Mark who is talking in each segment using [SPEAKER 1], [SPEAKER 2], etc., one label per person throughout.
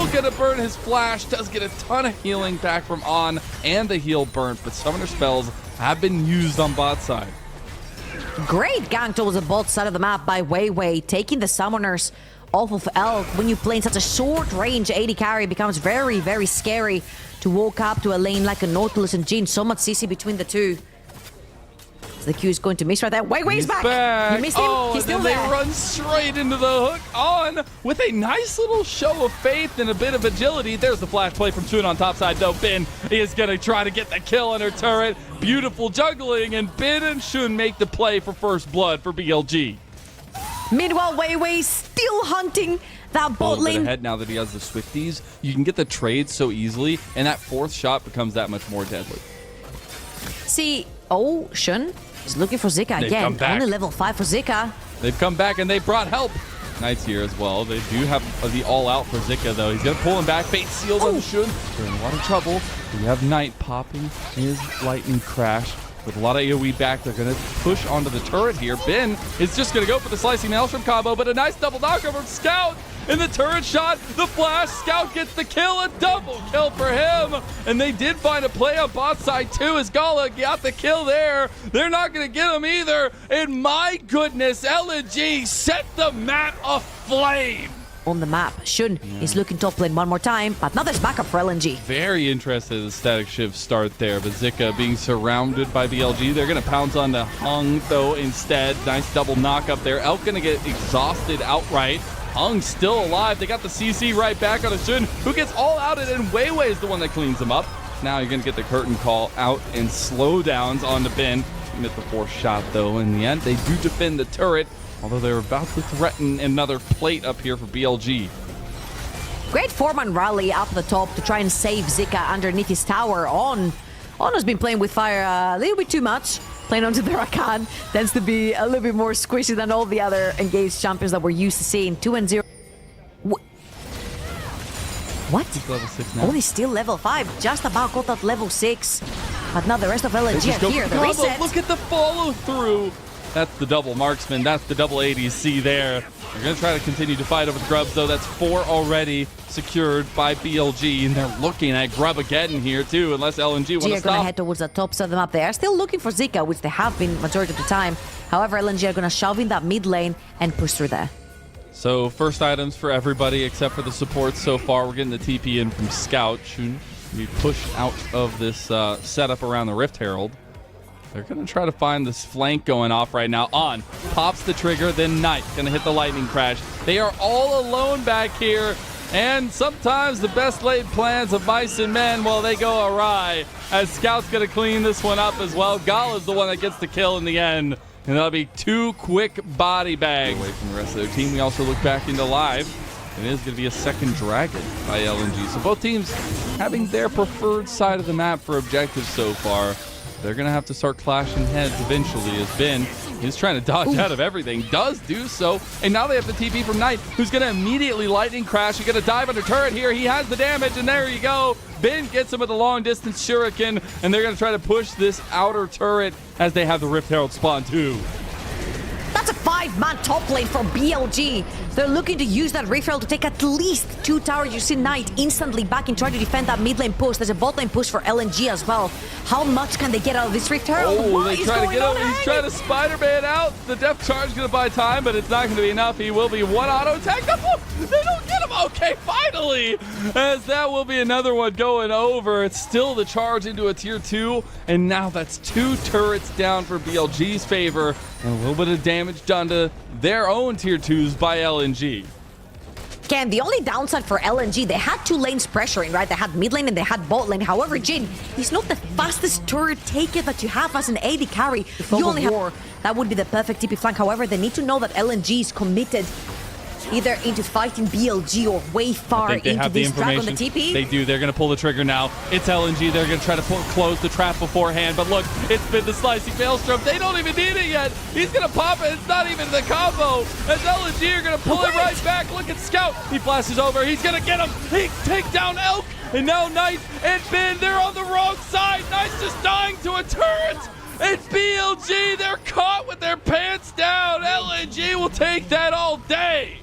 [SPEAKER 1] still gonna burn his flash. Does get a ton of healing back from On and the heal burnt, but summoner spells have been used on bot side.
[SPEAKER 2] Great gank towards the bot side of the map by Weiwei, taking the summoners off of Elk. When you play in such a short range, AD carry becomes very, very scary to walk up to a lane like a Nautilus and Jhin. So much CC between the two. The Q is going to miss right there. Weiwei's back. You missed him.
[SPEAKER 1] Oh,
[SPEAKER 2] he's still
[SPEAKER 1] they
[SPEAKER 2] there.
[SPEAKER 1] Run straight into the hook. On with a nice little show of faith and a bit of agility. There's the flash play from Shun on top side, though. Bin is going to try to get the kill on her turret. Beautiful juggling, and Bin and Shun make the play for first blood for BLG.
[SPEAKER 2] Meanwhile, Weiwei still hunting that bot lane.
[SPEAKER 1] Ahead now that he has the Swifties. You can get the trade so easily, and that fourth shot becomes that much more deadly.
[SPEAKER 2] See, oh, Shun is looking for Zika again. Only level 5 for Zika.
[SPEAKER 1] They've come back and they brought help. Knight's here as well. They do have the all-out for Zika, though. He's going to pull him back. Fate sealed on Shun. They're in a lot of trouble. We have Knight popping his lightning crash. With a lot of AoE back, they're going to push onto the turret here. Bin is just going to go for the slicing maelstrom combo, but a nice double knockover from Scout. In the turret shot, the flash, Scout gets the kill, a double kill for him. And they did find a play on bot side too, as Gala got the kill there. They're not going to get him either. And my goodness, LNG set the map aflame.
[SPEAKER 2] On the map, Shun is looking top lane one more time, but now there's backup for LNG.
[SPEAKER 1] Very interested in the static shift start there, but Zika being surrounded by BLG. They're going to pounce on the Hung, though, instead. Nice double knock up there. Elk going to get exhausted outright. Hung still alive. They got the CC right back on a Shun, who gets all outed, and Weiwei is the one that cleans him up. Now you're going to get the curtain call out and slowdowns on the Bin. Get the fourth shot, though. In the end, they do defend the turret, although they're about to threaten another plate up here for BLG.
[SPEAKER 2] Great 4-man rally up the top to try and save Zika underneath his tower. On has been playing with fire a little bit too much. Playing onto the Rakan tends to be a little bit more squishy than all the other engaged champions that we're used to seeing. 2-0. What?
[SPEAKER 1] He's level 6 now.
[SPEAKER 2] Only still level 5. Just about got that level 6. But now the rest of LNG are here. The reset.
[SPEAKER 1] Look at the follow through. That's the double marksman. That's the double ADC there. They're going to try to continue to fight over the grubs, though. That's 4 already secured by BLG, and they're looking at grub again here, too, unless LNG want to stop.
[SPEAKER 2] Are going to head towards the top side of the map. They are still looking for Zika, which they have been majority of the time. However, LNG are going to shove in that mid lane and push through there.
[SPEAKER 1] So, first items for everybody except for the supports so far. We're getting the TP in from Scout. Shun, we push out of this setup around the Rift Herald. They're going to try to find this flank going off right now. On pops the trigger, then Knight going to hit the lightning crash. They are all alone back here, and sometimes the best laid plans of mice and men, well, they go awry, as Scout's going to clean this one up as well. Gala's the one that gets the kill in the end, and that'll be 2 quick body bags away from the rest of their team. We also look back into live. It is going to be a second dragon by LNG. So both teams having their preferred side of the map for objectives so far. They're going to have to start clashing heads eventually, as Ben is trying to dodge out of everything. Does do so. And now they have the TP from Knight, who's going to immediately lightning crash. You're going to dive under turret here. He has the damage, and there you go. Ben gets him with a long-distance shuriken, and they're going to try to push this outer turret as they have the Rift Herald spawn too.
[SPEAKER 2] That's a 5-man top lane for BLG. They're looking to use that Rift Herald to take at least 2 towers. You see Knight instantly back and try to defend that mid lane push. There's a bot lane push for LNG as well. How much can they get out of this Rift Herald?
[SPEAKER 1] Oh, they try to get him. He's trying to Spider-Man out. The depth charge is going to buy time, but it's not going to be enough. He will be one auto attack. They don't get him. Okay, finally. As that will be another one going over. It's still the charge into a tier 2, and now that's 2 turrets down for BLG's favor, and a little bit of damage done to their own tier 2s by LNG.
[SPEAKER 2] Ken, the only downside for LNG, they had 2 lanes pressuring, right? They had mid lane and they had bot lane. However, Jhin, he's not the fastest turret taker that you have as an AD carry. You only have war. That would be the perfect TP flank. However, they need to know that LNG is committed either into fighting BLG or way far into this drag on the TP.
[SPEAKER 1] They do. They're going to pull the trigger now. It's LNG. They're going to try to close the trap beforehand. But look, it's been the slicing maelstrom. They don't even need it yet. He's going to pop it. It's not even the combo. As LNG are going to pull it right back. Look at Scout. He flashes over. He's going to get him. He take down Elk. And now Knight and Ben, they're on the wrong side. Knight's just dying to a turret. It's BLG. They're caught with their pants down. LNG will take that all day.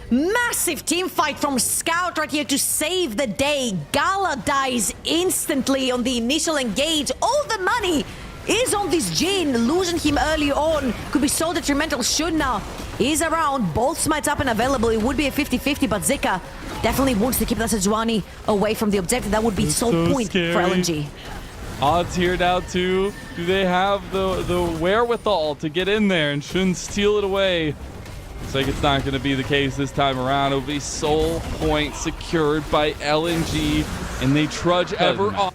[SPEAKER 2] Massive team fight from Scout right here to save the day. Gala dies instantly on the initial engage. All the money is on this Jin. Losing him early on could be so detrimental. Shunna is around. Both smites up and available. It would be a 50-50, but Zika definitely wants to keep that Sejuani away from the objective. That would be so point
[SPEAKER 1] scary
[SPEAKER 2] for LNG.
[SPEAKER 1] Odds here now too. Do they have the wherewithal to get in there and shouldn't steal it away? Looks like it's not going to be the case this time around. It'll be sole point secured by LNG, and they trudge ever on.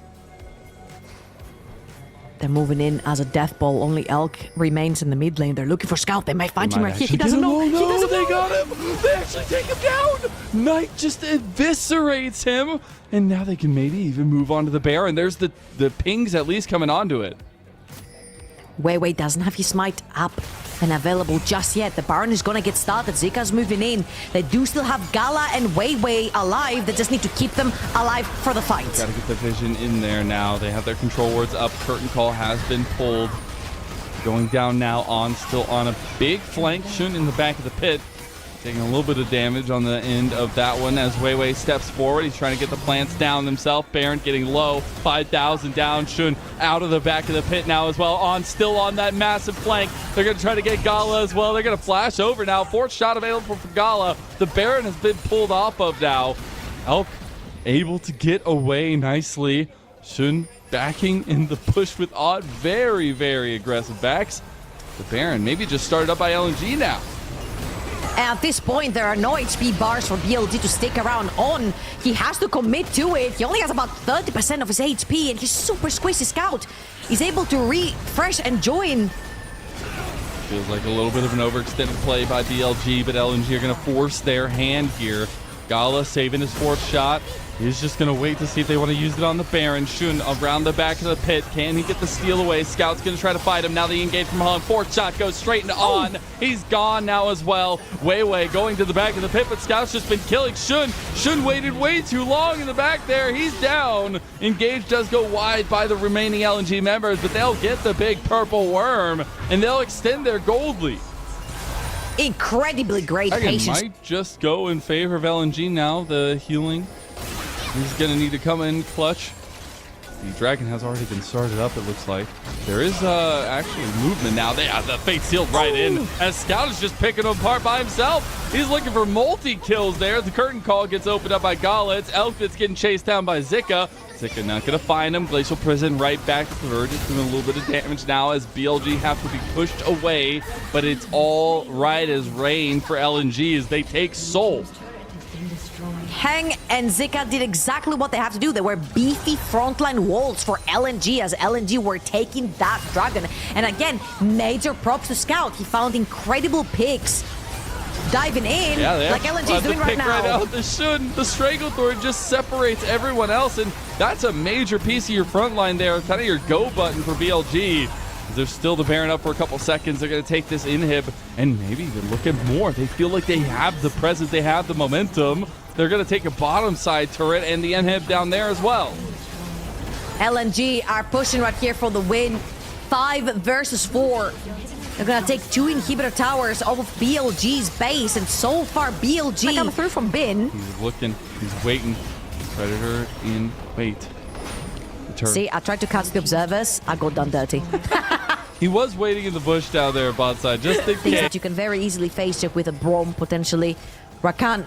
[SPEAKER 2] They're moving in as a death ball. Only Elk remains in the mid lane. They're looking for Scout. They might find him right here. He doesn't know.
[SPEAKER 1] Oh, no,
[SPEAKER 2] he doesn't
[SPEAKER 1] they
[SPEAKER 2] know.
[SPEAKER 1] got him. They actually take him down. Knight just eviscerates him. And now they can maybe even move on to the bear. And there's the pings at least coming onto it.
[SPEAKER 2] Wei doesn't have his smite up and available just yet. The Baron is going to get started. Zika's moving in. They do still have Gala and Wei alive. They just need to keep them alive for the fight.
[SPEAKER 1] Got to get the vision in there now. They have their control wards up. Curtain call has been pulled. Going down now on, still on a big flank. Shun in the back of the pit. Taking a little bit of damage on the end of that one as Wei steps forward. He's trying to get the plants down himself. Baron getting low. 5,000 down. Shun out of the back of the pit now as well. Still on that massive flank. They're going to try to get Gala as well. They're going to flash over now. Fourth shot available for Gala. The Baron has been pulled off of now. Elk able to get away nicely. Shun backing in the push with Odd. Very, very aggressive backs. The Baron maybe just started up by LNG now.
[SPEAKER 2] At this point, there are no HP bars for BLG to stick around on. He has to commit to it. He only has about 30% of his HP, and he's super squishy Scout. He's able to refresh and join.
[SPEAKER 1] Feels like a little bit of an overextended play by BLG, but LNG are going to force their hand here. Gala saving his fourth shot. He's just going to wait to see if they want to use it on the Baron. Shun around the back of the pit. Can he get the steal away? Scout's going to try to fight him. Now the engage from Hung. Fourth shot goes straight into On. He's gone now as well. Wei going to the back of the pit, but Scout's just been killing Shun. Shun waited way too long in the back there. He's down. Engage does go wide by the remaining LNG members, but they'll get the big purple worm, and they'll extend their gold lead.
[SPEAKER 2] Incredibly great patience.
[SPEAKER 1] Might just go in favor of LNG now. The healing is going to need to come in clutch. The Dragon has already been started up, it looks like. There is actually movement now. They have the fate sealed right in as Scout is just picking them apart by himself. He's looking for multi-kills there. The curtain call gets opened up by Gala. It's Elk that's getting chased down by Zika. Zika not going to find him. Glacial Prison right back to third. It's doing a little bit of damage now as BLG have to be pushed away. But it's all right as rain for LNG as they take Soul.
[SPEAKER 2] Hang and Zika did exactly what they have to do. They were beefy frontline walls for LNG as LNG were taking that Dragon. And again, major props to Scout. He found incredible picks. Diving in like LNG is doing right now.
[SPEAKER 1] Right out. The Stranglethorn just separates everyone else, and that's a major piece of your front line there, kind of your go button for BLG. There's still the Baron up for a couple seconds. They're going to take this inhib and maybe even look at more. They feel like they have the presence, they have the momentum. They're going to take a bottom side turret and the inhib down there as well.
[SPEAKER 2] LNG are pushing right here for the win. 5 versus 4. They're going to take 2 inhibitor towers off of BLG's base, and so far BLG coming through from Bin.
[SPEAKER 1] He's looking, he's waiting. Predator in wait.
[SPEAKER 2] See, I tried to catch the observers. I got done dirty.
[SPEAKER 1] He was waiting in the bush down there, bot side, just in
[SPEAKER 2] Things
[SPEAKER 1] case.
[SPEAKER 2] that you can very easily face check with a Brom, potentially. Rakan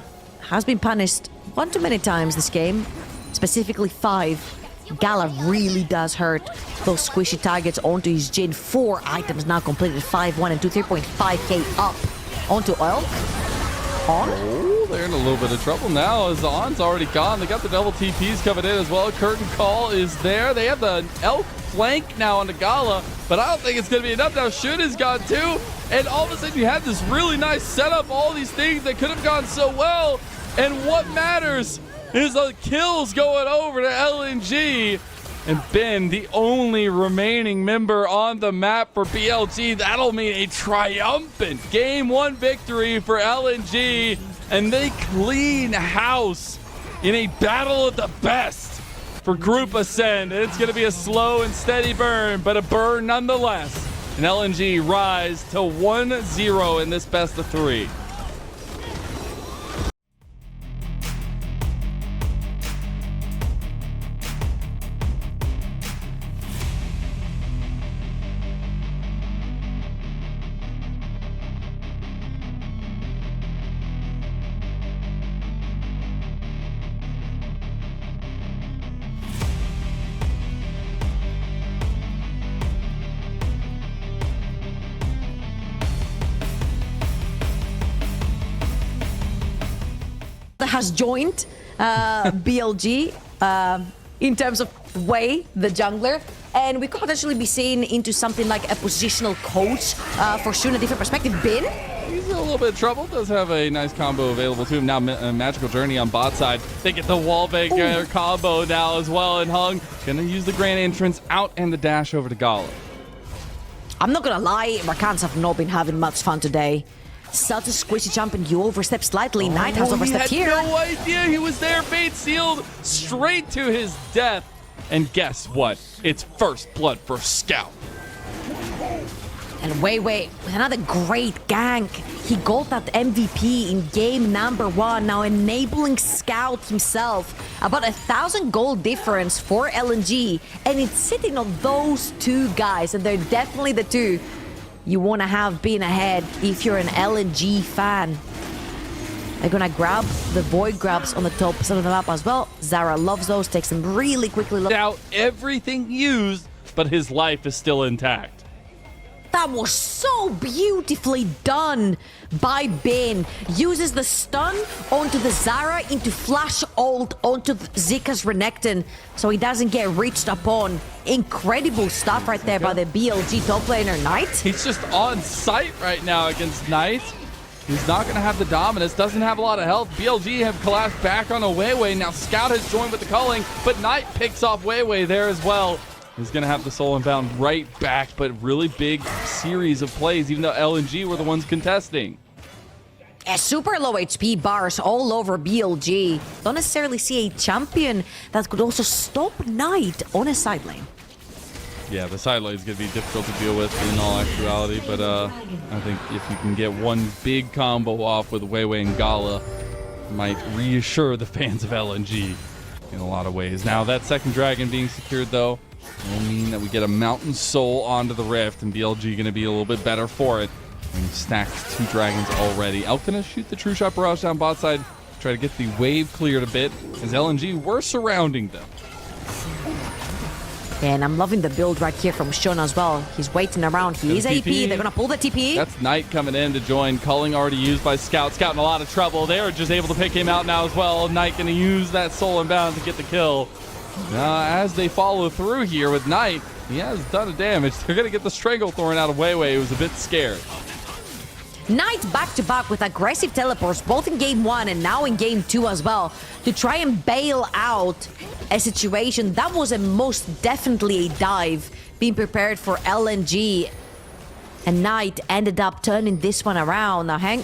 [SPEAKER 2] has been punished one too many times this game, specifically 5. Gala really does hurt those squishy targets onto his Jin. 4 items now completed, 5, 1, and 2, 3.5k up onto Elk. On.
[SPEAKER 1] Oh, they're in a little bit of trouble now as the On's already gone. They got the double TPs coming in as well. Curtain call is there. They have the Elk flank now on the Gala, but I don't think it's going to be enough now. Shun is gone too, and all of a sudden you had this really nice setup, all these things that could have gone so well, and what matters is the kills going over to LNG. And Ben, the only remaining member on the map for BLG, that'll mean a triumphant Game 1 victory for LNG. And they clean house in a battle of the best for Group Ascend. It's going to be a slow and steady burn, but a burn nonetheless. And LNG rise to 1-0 in this best of 3.
[SPEAKER 2] has joined BLG in terms of Wei, the jungler. And we could potentially be seeing into something like a positional coach for soon, a different perspective. Bin?
[SPEAKER 1] He's in a little bit of trouble. Does have a nice combo available to him. Now Magical Journey on bot side. They get the wallbang combo now as well. And Hung gonna use the grand entrance out and the dash over to Gala.
[SPEAKER 2] I'm not gonna lie, Rakans have not been having much fun today. Such a squishy jump and you overstep slightly. Knight has overstepped here.
[SPEAKER 1] He had no idea he was there. Fate sealed straight to his death. And guess what? It's first blood for Scout.
[SPEAKER 2] And Wei with another great gank. He got that MVP in game number 1, now enabling Scout himself. About 1,000 gold difference for LNG, and it's sitting on those two guys, and they're definitely the two you want to have been ahead if you're an LNG fan. They're gonna grab the void grabs on the top side of the map as well. Zara loves those, takes them really quickly.
[SPEAKER 1] Now everything used, but his life is still intact.
[SPEAKER 2] That was so beautifully done by Bin. Uses the stun onto the Zara into flash ult onto Zika's Renekton so he doesn't get reached upon. Incredible stuff right there by the BLG top laner Knight.
[SPEAKER 1] He's just on site right now against Knight. He's not going to have the dominance, doesn't have a lot of health. BLG have collapsed back on a Weiwei. Now Scout has joined with the culling, but Knight picks off Weiwei there as well. He's going to have the soul inbound right back, but really big series of plays, even though LNG were the ones contesting.
[SPEAKER 2] A super low HP bars all over BLG. Don't necessarily see a champion that could also stop Knight on a side lane.
[SPEAKER 1] Yeah, the side lane is going to be difficult to deal with in all actuality, but I think if you can get one big combo off with Weiwei and Gala, it might reassure the fans of LNG in a lot of ways. Now, that second dragon being secured, though, will mean that we get a Mountain Soul onto the Rift, and BLG going to be a little bit better for it. And we've stacked 2 dragons already. Elk going to shoot the True Shot Barrage down bot side, try to get the wave cleared a bit, as LNG were surrounding them.
[SPEAKER 2] And I'm loving the build right here from Sean as well. He's waiting around. He is AP. They're going to pull the TP.
[SPEAKER 1] That's Knight coming in to join. Culling already used by Scout. Scout in a lot of trouble. They're just able to pick him out now as well. Knight going to use that soul inbound to get the kill. Now, as they follow through here with Knight, he has done a damage. They're going to get the Stranglethorn out of Weiwei, who was a bit scared.
[SPEAKER 2] Knight back-to-back with aggressive teleports, both in game 1 and now in game 2 as well, to try and bail out a situation that was most definitely a dive being prepared for LNG. And Knight ended up turning this one around. Now Hank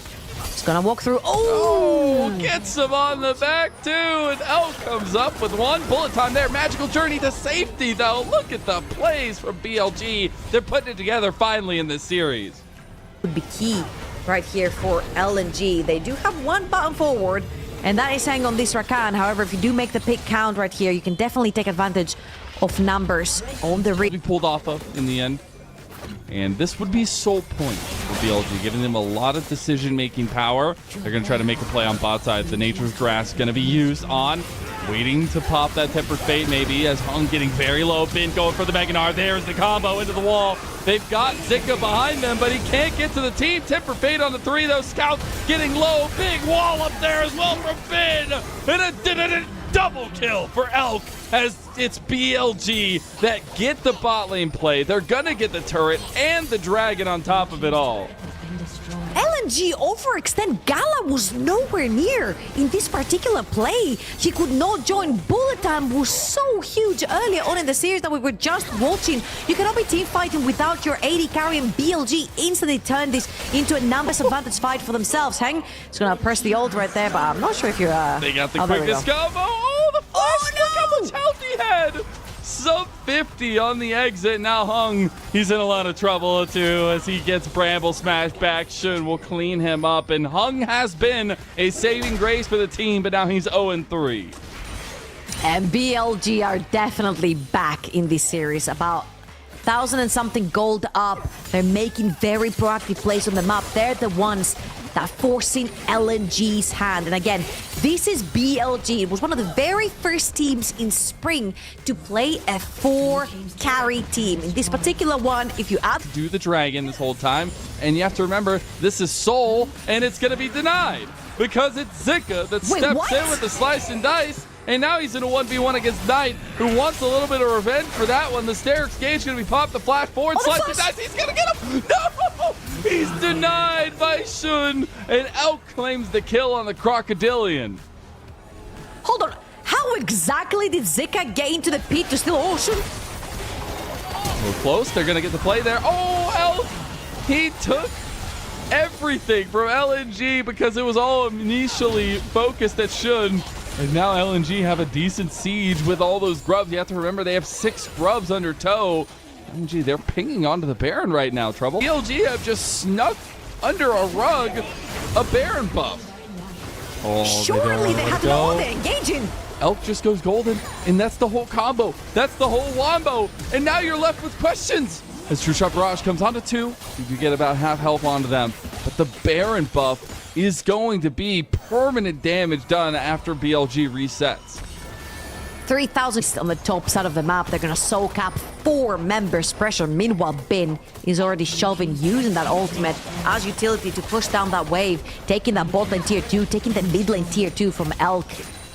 [SPEAKER 2] is gonna walk through. Oh,
[SPEAKER 1] gets him on the back too, and Elk comes up with one bullet time there. Magical Journey to safety though. Look at the plays from BLG. They're putting it together finally in this series.
[SPEAKER 2] Would be key right here for LNG. They do have one button forward, and that is hanging on this Rakan. However, if you do make the pick count right here, you can definitely take advantage of numbers on the ring.
[SPEAKER 1] We pulled off of in the end. And this would be soul point for BLG, giving them a lot of decision-making power. They're going to try to make a play on bot side. The Nature's Grass going to be used on, waiting to pop that Tempered Fate maybe, as Hung getting very low. Bin going for the Meganar. There's the combo into the wall. They've got Zika behind them, but he can't get to the team. Tempered Fate on the 3, though. Scout getting low. Big wall up there as well from Bin. And a double kill for Elk, as it's BLG that get the bot lane play. They're gonna get the turret and the dragon on top of it all.
[SPEAKER 2] LNG overextend. Gala was nowhere near in this particular play. He could not join. Bullet time was so huge earlier on in the series that we were just watching. You cannot be team fighting without your AD carry, and BLG instantly turned this into a numbers advantage fight for themselves. Hang is gonna press the ult right there, but I'm not sure if you're
[SPEAKER 1] they got the quickest combo. Oh, the flash! Look how much health he had. Sub 50 on the exit. Now Hung, he's in a lot of trouble too, as he gets Bramble smashed back. Shun will clean him up, and Hung has been a saving grace for the team, but now he's 0-3.
[SPEAKER 2] And BLG are definitely back in this series. About 1,000 and something gold up. They're making very proactive plays on the map. They're the ones that forcing LNG's hand. And again, this is BLG. It was one of the very first teams in spring to play a 4-carry team. In this particular one, if you add...
[SPEAKER 1] Do the dragon this whole time, and you have to remember, this is Soul, and it's going to be denied. because it's Zika that
[SPEAKER 2] Wait,
[SPEAKER 1] steps
[SPEAKER 2] what?
[SPEAKER 1] in with the slice and dice. And now he's in a 1v1 against Knight, who wants a little bit of revenge for that one. The Sterix Gauge going to be popped, the flash forward, slice and dice. He's going to get him. No! He's denied by Shun. And Elk claims the kill on the Crocodilian.
[SPEAKER 2] Hold on. How exactly did Zika get into the pit to steal Ocean?
[SPEAKER 1] We're close. They're going to get the play there. Oh, Elk! He took everything from LNG because it was all initially focused at Shun. And now LNG have a decent siege with all those grubs. You have to remember they have 6 grubs under tow. LNG, they're pinging onto the Baron right now, Trouble. BLG have just snuck under a rug a Baron buff. Oh,
[SPEAKER 2] Surely they have no they're engaging.
[SPEAKER 1] Elk just goes golden, and that's the whole combo. That's the whole wombo. And now you're left with questions. As True Shot Barrage comes onto 2, you get about half health onto them. But the Baron buff is going to be permanent damage done after BLG resets.
[SPEAKER 2] 3,000 on the top side of the map. They're going to soak up 4 members' pressure. Meanwhile, Bin is already shoving, using that ultimate as utility to push down that wave, taking that bot lane tier 2, taking the mid lane tier 2 from Elk.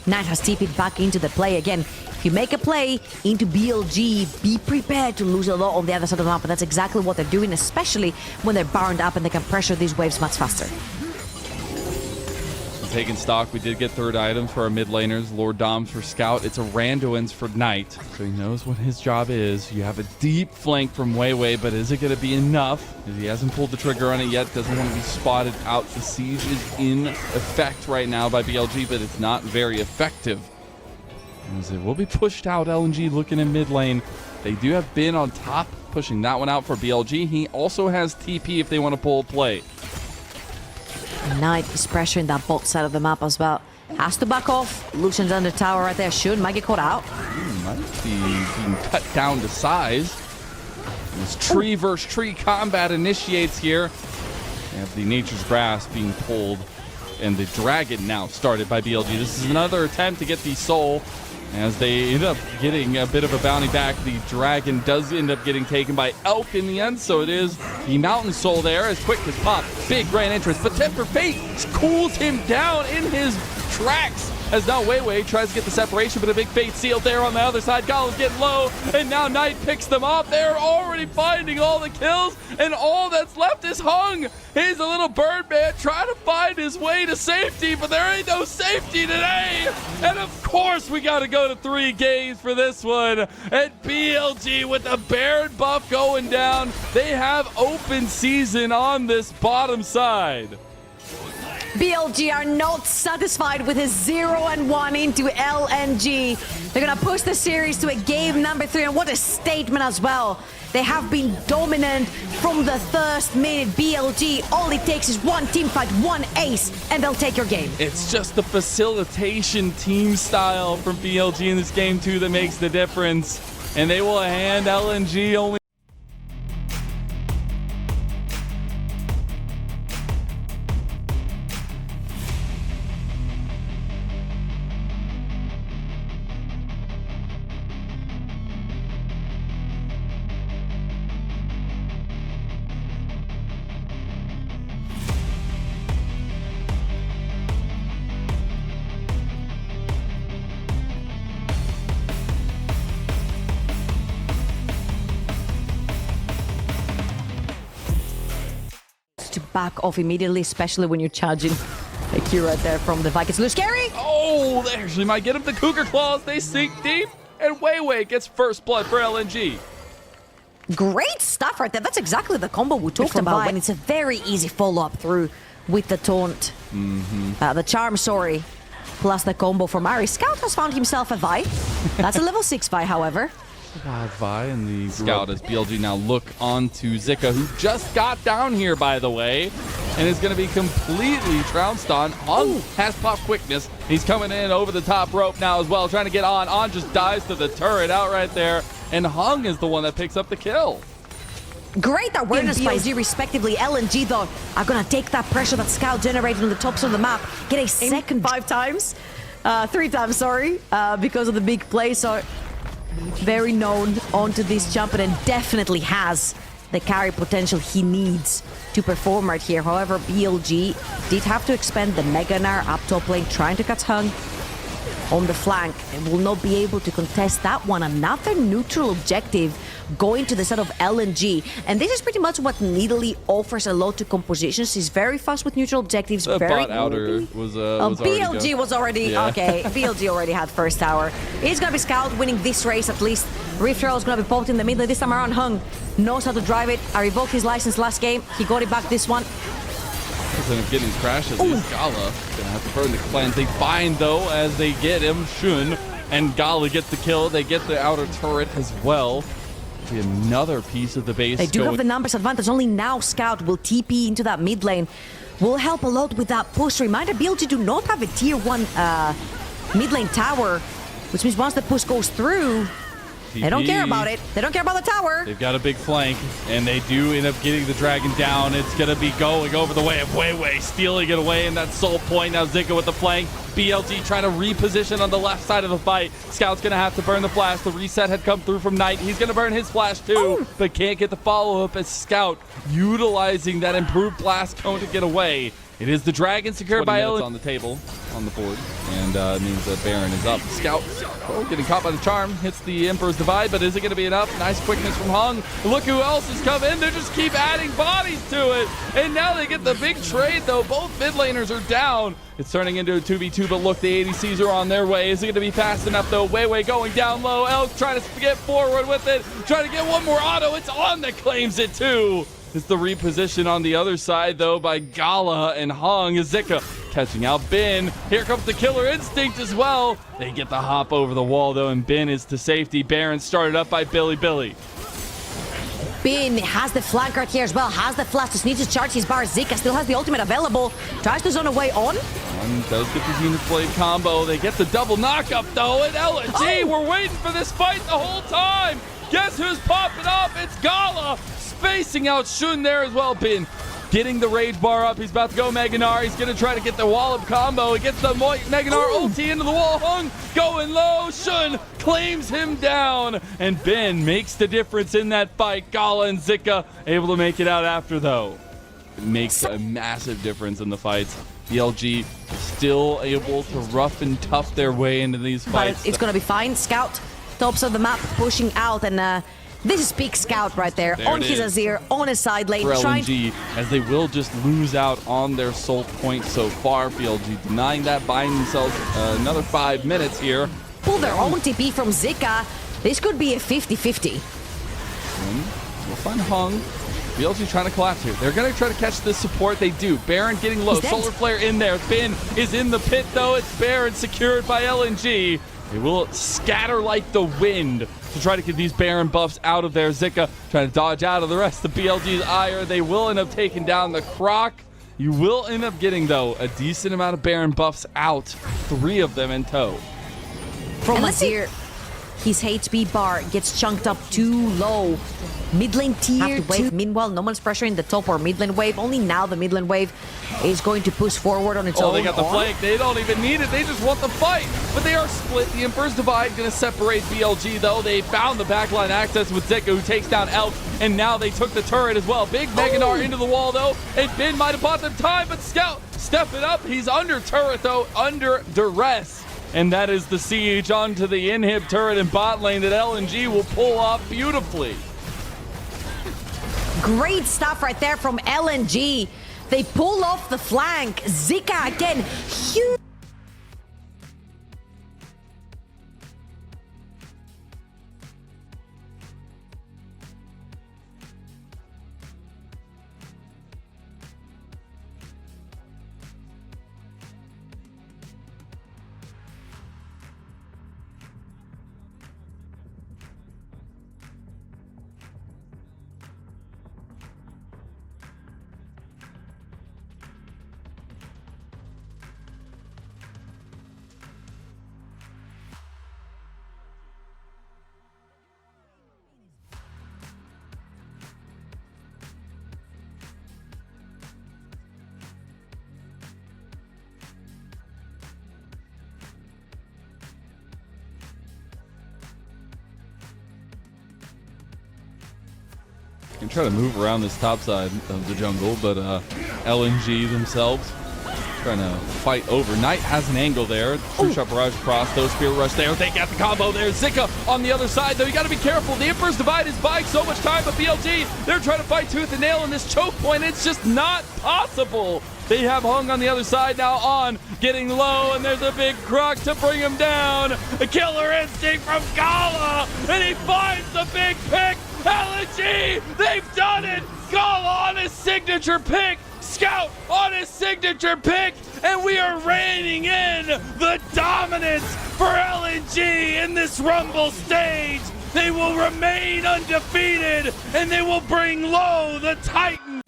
[SPEAKER 2] Knight has TP'd back into the play again. If you make a play into BLG, be prepared to lose a lot on the other side of the map. And that's exactly what they're doing, especially when they're bound up and they can pressure these waves much faster.
[SPEAKER 1] Taking stock, we did get 3rd items for our mid laners. Lord Doms for Scout. It's a Randuin's for Knight, so he knows what his job is. You have a deep flank from Weiwei, but is it going to be enough? He hasn't pulled the trigger on it yet. Doesn't want to be spotted out. The siege is in effect right now by BLG, but it's not very effective. As it will be pushed out. LNG looking in mid lane. They do have Bin on top, pushing that one out for BLG. He also has TP if they want to pull a play.
[SPEAKER 2] Knight is pressuring that bot side of the map as well. Has to back off. Lucian's under tower right there. Shun might get caught out.
[SPEAKER 1] Might be being cut down to size. This tree versus tree combat initiates here. They have the Nature's Grasp being pulled. And the Dragon now started by BLG. This is another attempt to get the soul. As they end up getting a bit of a bounty back, the Dragon does end up getting taken by Elk in the end, so it is the Mountain Soul there, as quick as pop. Big grand entrance, but Temper Fate cools him down in his tracks, as now Weiwei tries to get the separation, but a big Fate sealed there on the other side. Golem's getting low, and now Knight picks them off. They're already finding all the kills, and all that's left is Hung. He's a little Birdman trying to find his way to safety, but there ain't no safety today. And of course, we got to go to 3 games for this one. And BLG with the Baron buff going down. They have open season on this bottom side.
[SPEAKER 2] BLG are not satisfied with a 0-1 into LNG. They're going to push the series to a game number 3, and what a statement as well. They have been dominant from the first minute. BLG, all it takes is one team fight, one ace, and they'll take your game.
[SPEAKER 1] It's just the facilitation team style from BLG in this game 2 that makes the difference. And they will hand LNG only.
[SPEAKER 2] To back off immediately, especially when you're charging a Q right there from the Vikings. Looks scary.
[SPEAKER 1] Oh, they actually might get him. The Cougar Claws, they sink deep, and Weiwei gets first blood for LNG.
[SPEAKER 2] Great stuff right there. That's exactly the combo we talked about when it's a very easy follow-up through with the taunt. The charm, sorry, plus the combo from Ari. Scout has found himself a Vi. That's a level 6 Vi, however.
[SPEAKER 1] Wild Vi and the Scout as BLG now look onto Zika, who just got down here, by the way, and is going to be completely trounced on. Hung has pop quickness. He's coming in over the top rope now as well, trying to get on. On just dives to the turret out right there, and Hung is the one that picks up the kill.
[SPEAKER 2] Great awareness by Z, respectively. LNG, though, are going to take that pressure that Scout generated on the tops of the map, get a second 5 times. 3 times, sorry, because of the big play. So very known onto this jumper and definitely has the carry potential he needs to perform right here. However, BLG did have to expend the Mega Gnar up top lane, trying to catch Hung on the flank, and will not be able to contest that one. Another neutral objective going to the side of LNG, and this is pretty much what Nidalee offers a lot to compositions. He's very fast with neutral objectives.
[SPEAKER 1] The
[SPEAKER 2] very
[SPEAKER 1] bot outer was
[SPEAKER 2] BLG was already okay. BLG already had first tower. It's gonna be Scout winning this race at least. Rift Trail is gonna be popped in the middle this time around. Hung knows how to drive it. I revoked his license last game. He got it back this one.
[SPEAKER 1] Instead of getting crashed, at least Gala gonna have to burn the cleanse. They find though as they get him, Shun, and Gala gets the kill. They get the outer turret as well. Be another piece of the base.
[SPEAKER 2] They do have the numbers advantage. Only now Scout will TP into that mid lane. Will help a lot with that push. Reminder, BLG do not have a tier 1 mid lane tower, which means once the push goes through, they don't care about it. They don't care about the tower.
[SPEAKER 1] They've got a big flank, and they do end up getting the dragon down. It's going to be going over the way of Weiwei, stealing it away in that soul point. Now Zika with the flank. BLG trying to reposition on the left side of the fight. Scout's going to have to burn the flash. The reset had come through from Knight. He's going to burn his flash too, but can't get the follow-up as Scout utilizing that improved blast cone to get away. It is the dragon secured by LNG on the table, on the board, and it means that Baron is up. Scout getting caught by the charm, hits the Emperor's Divide, but is it going to be enough? Nice quickness from Hung. Look who else has come in. They just keep adding bodies to it, and now they get the big trade, though. Both mid laners are down. It's turning into a 2v2, but look, the ADCs are on their way. Is it going to be fast enough, though? Weiwei going down low. Elk trying to get forward with it, trying to get one more auto. It's on that claims it, too. It's the reposition on the other side, though, by Gala and Hung. Zika catching out Ben. Here comes the killer instinct as well. They get the hop over the wall, though, and Ben is to safety. Baron started up by Bilibili.
[SPEAKER 2] Ben has the flank right here as well, has the flash, just needs to charge his bar. Zika still has the ultimate available, tries to zone away on.
[SPEAKER 1] One does get the Unit Blade combo. They get the double knockup, though, and LNG, we're waiting for this fight the whole time. Guess who's popping up? It's Gala. Spacing out Shun there as well. Ben getting the rage bar up. He's about to go Mega Gnar. He's going to try to get the wallop combo. He gets the Mega Gnar ulti into the wall. Hung going low. Shun claims him down. And Ben makes the difference in that fight. Gala and Zika able to make it out after, though. It makes a massive difference in the fights. BLG still able to rough and tough their way into these fights.
[SPEAKER 2] But it's going to be fine. Scout, tops of the map, pushing out, and this is peak Scout right there on his Azir, on his side lane.
[SPEAKER 1] For LNG, as they will just lose out on their soul point so far. BLG denying that, buying themselves another 5 minutes here.
[SPEAKER 2] Pull their own TP from Zika. This could be a 50-50.
[SPEAKER 1] We'll find Hung. BLG trying to collapse here. They're going to try to catch this support. They do. Baron getting low. Solar Flare in there. Ben is in the pit, though. It's Baron secured by LNG. They will scatter like the wind to try to get these Baron buffs out of there. Zika trying to dodge out of the rest of BLG's ire. They will end up taking down the Croc. You will end up getting, though, a decent amount of Baron buffs out. 3 of them in tow.
[SPEAKER 2] From Azir, his HP bar gets chunked up too low. Mid lane tier 2. Meanwhile, no one's pressuring the top or mid lane wave. Only now the mid lane wave is going to push forward on its own.
[SPEAKER 1] Oh, they got the flank. They don't even need it. They just want the fight. But they are split. The Emperor's Divide going to separate BLG, though. They found the backline access with Zika, who takes down Elk. And now they took the turret as well. Big Mega Gnar into the wall, though. And Ben might have bought them time, but Scout stepping up. He's under turret, though, under duress. And that is the siege onto the inhib turret in bot lane that LNG will pull off beautifully.
[SPEAKER 2] Great stuff right there from LNG. They pull off the flank. Zika again, huge.
[SPEAKER 1] Can try to move around this top side of the jungle, but LNG themselves trying to fight over. Knight has an angle there. Two-shot barrage across, though. Spear rush there. They got the combo there. Zika on the other side, though. You got to be careful. The Emperor's Divide is buying so much time, but BLG, they're trying to fight tooth and nail in this choke point. It's just not possible. They have Hung on the other side now on, getting low, and there's a big Croc to bring him down. A killer instinct from Gala, and he finds the big pick. LNG, they've done it. Gala on his signature pick. Scout on his signature pick, and we are reining in the dominance for LNG in this Rumble stage. They will remain undefeated, and they will bring low the Titan.